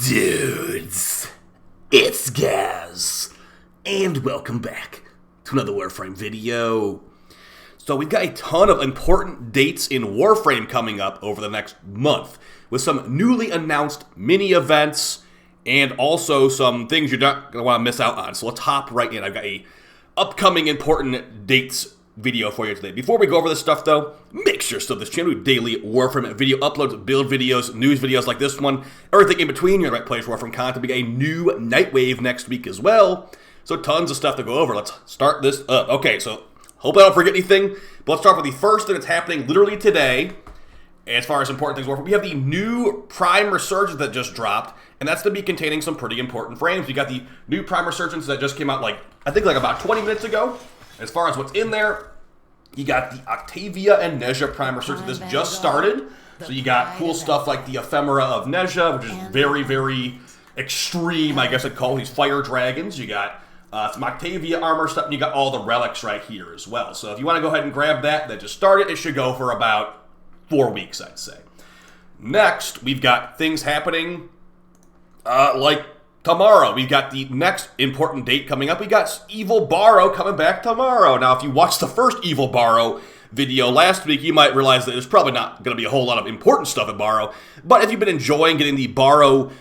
Dudes, it's Gaz, and welcome back to another Warframe video. So we've got a ton of important dates in Warframe coming up over the next month, with some newly announced mini-events, and also some things you're not going to want to miss out on. So let's hop right in. I've got a upcoming important dates video for you today. Before we go over this stuff though, make sure to sub this channel. We do daily Warframe video uploads, build videos, news videos like this one, everything in between. You're in the right place for Warframe content. We got a new Nightwave next week as well, so tons of stuff to go over. Let's start this up. Okay, so hope I don't forget anything, but let's start with the first thing that's happening literally today. As far as important things Warframe, we have the new Prime Resurgence that just dropped, and that's to be containing some pretty important frames. We got the new Prime Resurgence that just came out I think about 20 minutes ago. As far as what's in there, you got the Octavia and Nezha Prime Resurgence. This just started, so you got cool stuff like the Ephemera of Nezha, which is very, very extreme, I guess I'd call these fire dragons. You got some Octavia armor stuff, and you got all the relics right here as well. So if you want to go ahead and grab that just started. It should go for about 4 weeks, I'd say. Next, we've got things happening like tomorrow. We've got the next important date coming up. We got Evil Baro coming back tomorrow. Now, if you watched the first Evil Baro video last week, you might realize that there's probably not going to be a whole lot of important stuff at Baro. But if you've been enjoying getting the Baro,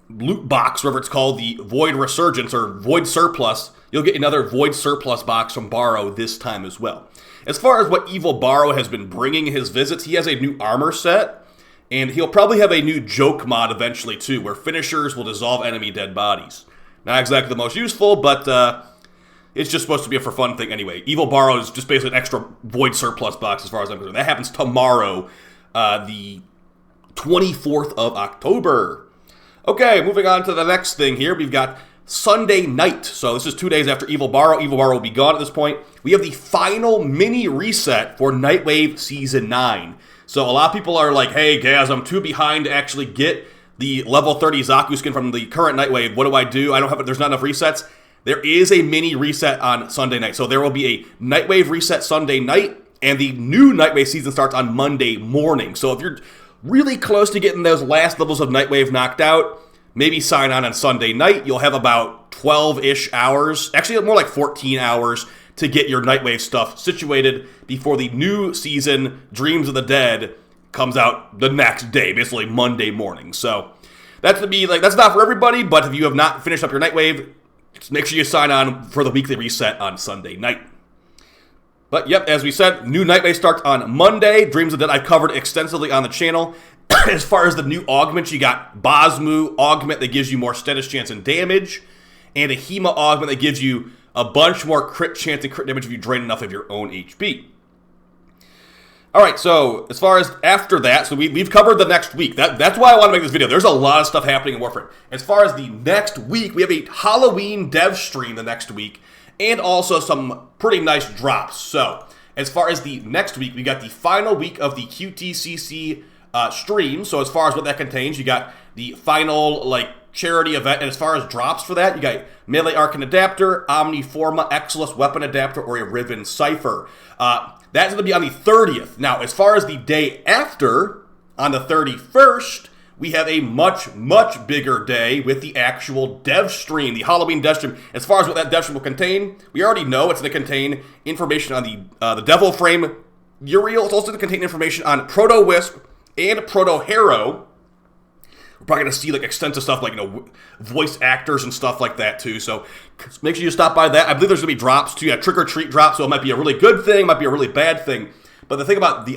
loot box, whatever it's called, the Void Resurgence or Void Surplus, you'll get another Void Surplus box from Baro this time as well. As far as what Evil Baro has been bringing his visits, he has a new armor set. And he'll probably have a new joke mod eventually, too, where finishers will dissolve enemy dead bodies. Not exactly the most useful, but it's just supposed to be a for fun thing anyway. Evil Baro is just basically an extra Void Surplus box as far as I'm concerned. That happens tomorrow, the 24th of October. Okay, moving on to the next thing here. We've got Sunday night. So this is 2 days after Evil Baro. Evil Baro will be gone at this point. We have the final mini reset for Nightwave Season 9. So a lot of people are like, hey, Gaz, I'm too behind to actually get the level 30 Zaku skin from the current Nightwave. What do I do? There's not enough resets. There is a mini reset on Sunday night. So there will be a Nightwave reset Sunday night, and the new Nightwave season starts on Monday morning. So if you're really close to getting those last levels of Nightwave knocked out, maybe sign on Sunday night. You'll have about 12-ish hours, actually more like 14 hours, to get your Nightwave stuff situated before the new season, Dreams of the Dead, comes out the next day, basically Monday morning. So that's not for everybody, but if you have not finished up your Nightwave, just make sure you sign on for the weekly reset on Sunday night. But yep, as we said, new Nightwave starts on Monday. Dreams of the Dead I've covered extensively on the channel. As far as the new augments, you got Bosmu augment that gives you more status chance and damage, and a Hema augment that gives you a bunch more crit chance and crit damage if you drain enough of your own HP. Alright, so as far as after that, so we've covered the next week. That's why I want to make this video. There's a lot of stuff happening in Warframe. As far as the next week, we have a Halloween dev stream the next week, and also some pretty nice drops. So, as far as the next week, we got the final week of the QTCC stream. So as far as what that contains, you got the final, charity event, and as far as drops for that, you got Melee Arcane Adapter, Omniforma, Exilus Weapon Adapter, or a Riven Cipher. That's going to be on the 30th. Now, as far as the day after, on the 31st, we have a much, much bigger day with the actual dev stream, the Halloween dev stream. As far as what that dev stream will contain, we already know it's going to contain information on the Devil Frame Uriel. It's also going to contain information on Proto-Wisp and Proto-Hero. We're probably going to see extensive stuff voice actors and stuff like that too. So make sure you stop by that. I believe there's going to be drops too. Yeah, trick or treat drops. So it might be a really good thing, might be a really bad thing. But the thing about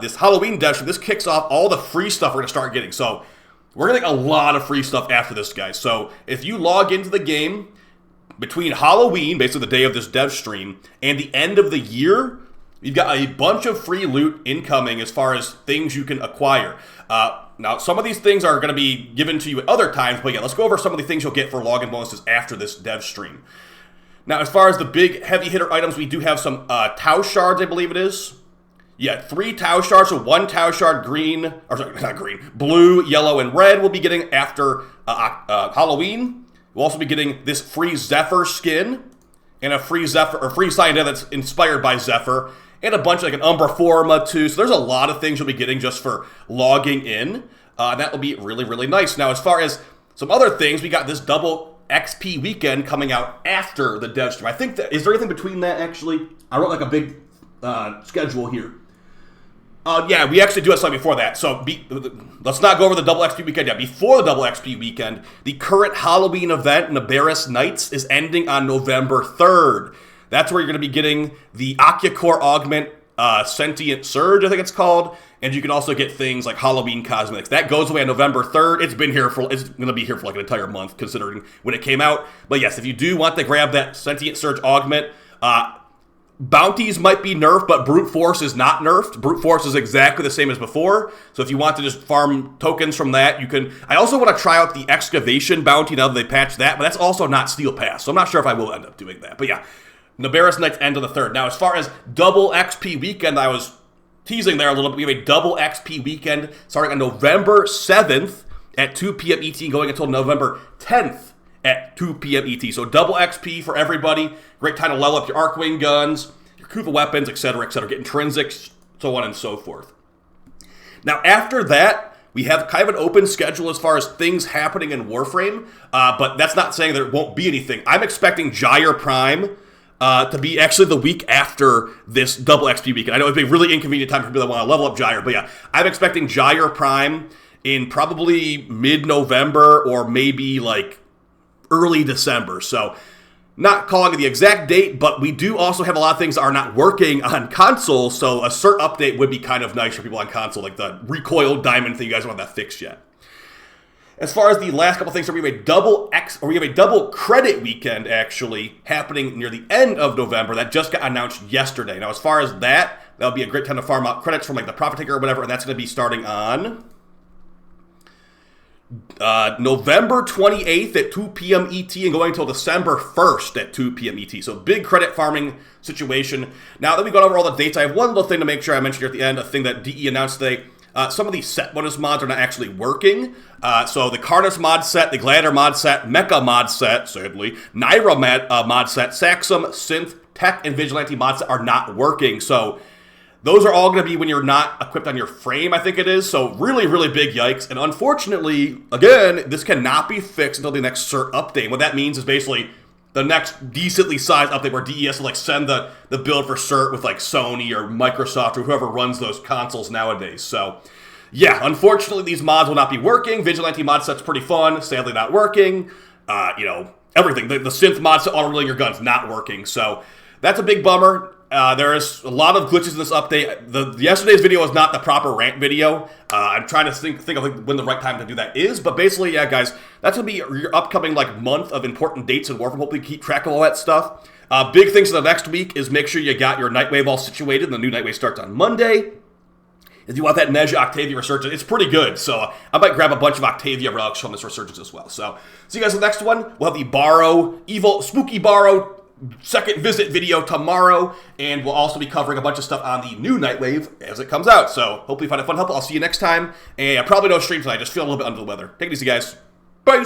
this Halloween dev stream, this kicks off all the free stuff we're going to start getting. So we're going to get a lot of free stuff after this, guys. So if you log into the game between Halloween, basically the day of this dev stream, and the end of the year, you've got a bunch of free loot incoming as far as things you can acquire. Now, some of these things are going to be given to you at other times, but yeah, let's go over some of the things you'll get for login bonuses after this dev stream. Now, as far as the big heavy hitter items, we do have some Tau Shards, I believe it is. Yeah, 3 Tau Shards, so 1 Tau Shard blue, yellow, and red we'll be getting after Halloween. We'll also be getting this free Zephyr skin, and a free Zephyr, or free Cyanide that's inspired by Zephyr, and a bunch an Umbra Forma too. So there's a lot of things you'll be getting just for logging in. That will be really, really nice. Now, as far as some other things, we got this double XP weekend coming out after the dev stream. I think that, is there anything between that, actually? I wrote like a big schedule here. Yeah, we actually do have something before that. So let's not go over the double XP weekend yet. Before the double XP weekend, the current Halloween event, Nabarus Nights, is ending on November 3rd. That's where you're going to be getting the Akicore Augment Sentient Surge, I think it's called. And you can also get things like Halloween cosmetics. That goes away on November 3rd. It's going to be here for like an entire month, considering when it came out. But yes, if you do want to grab that Sentient Surge Augment, bounties might be nerfed, but Brute Force is not nerfed. Brute Force is exactly the same as before. So if you want to just farm tokens from that, you can. I also want to try out the Excavation bounty now that they patched that, but that's also not Steel Pass. So I'm not sure if I will end up doing that. But yeah, Nabarus Nights end on the 3rd. Now, as far as double XP weekend, I was teasing there a little bit. We have a double XP weekend starting on November 7th at 2 p.m. ET, going until November 10th at 2 p.m. ET. So double XP for everybody. Great time to level up your Arcwing guns, your Kufa weapons, etc., get intrinsics, so on and so forth. Now, after that, we have kind of an open schedule as far as things happening in Warframe, but that's not saying there won't be anything. I'm expecting Gyre Prime to be actually the week after this double XP weekend. I know it'd be a really inconvenient time for people that want to level up Gyre, but yeah, I'm expecting Gyre Prime in probably mid-November or maybe like early December. So not calling it the exact date, but we do also have a lot of things that are not working on console, so a cert update would be kind of nice for people on console, like the recoil diamond thing. You guys don't have that fixed yet. As far as the last couple things, we have a double credit weekend actually happening near the end of November that just got announced yesterday. Now, as far as that'll be a great time to farm out credits from like the Profit Taker or whatever, and that's going to be starting on November 28th at 2 p.m. ET and going until December 1st at 2 p.m. ET. So big credit farming situation. Now that we've gone over all the dates, I have one little thing to make sure I mention here at the end, a thing that DE announced today. Some of these set bonus mods are not actually working. So the Karnus mod set, the Gladiator mod set, Mecha mod set, sadly, Naira mod set, Saxum, Synth, Tech, and Vigilante mod set are not working. So those are all going to be when you're not equipped on your frame, I think it is. So really, really big yikes. And unfortunately, again, this cannot be fixed until the next cert update. What that means is basically the next decently sized update where DES will like send the build for cert with like Sony or Microsoft or whoever runs those consoles nowadays. So yeah, unfortunately these mods will not be working. Vigilante mod set's pretty fun, sadly not working. Everything. The synth mod set, auto-reeling your guns, not working. So that's a big bummer. There is a lot of glitches in this update. Yesterday's video was not the proper rant video. I'm trying to think of when the right time to do that is. But basically, yeah, guys, that's going to be your upcoming month of important dates in Warframe. Hopefully keep track of all that stuff. Big things for the next week is make sure you got your Nightwave all situated. The new Nightwave starts on Monday. If you want that Neja Octavia Resurgence, it's pretty good. So I might grab a bunch of Octavia relics from this Resurgence as well. So see you guys in the next one. We'll have the Baro, evil, spooky Baro second visit video tomorrow, and we'll also be covering a bunch of stuff on the new Nightwave as it comes out. So hopefully you find it fun help. I'll see you next time. And probably no stream tonight. Just feel a little bit under the weather. Take it easy, guys. Bye.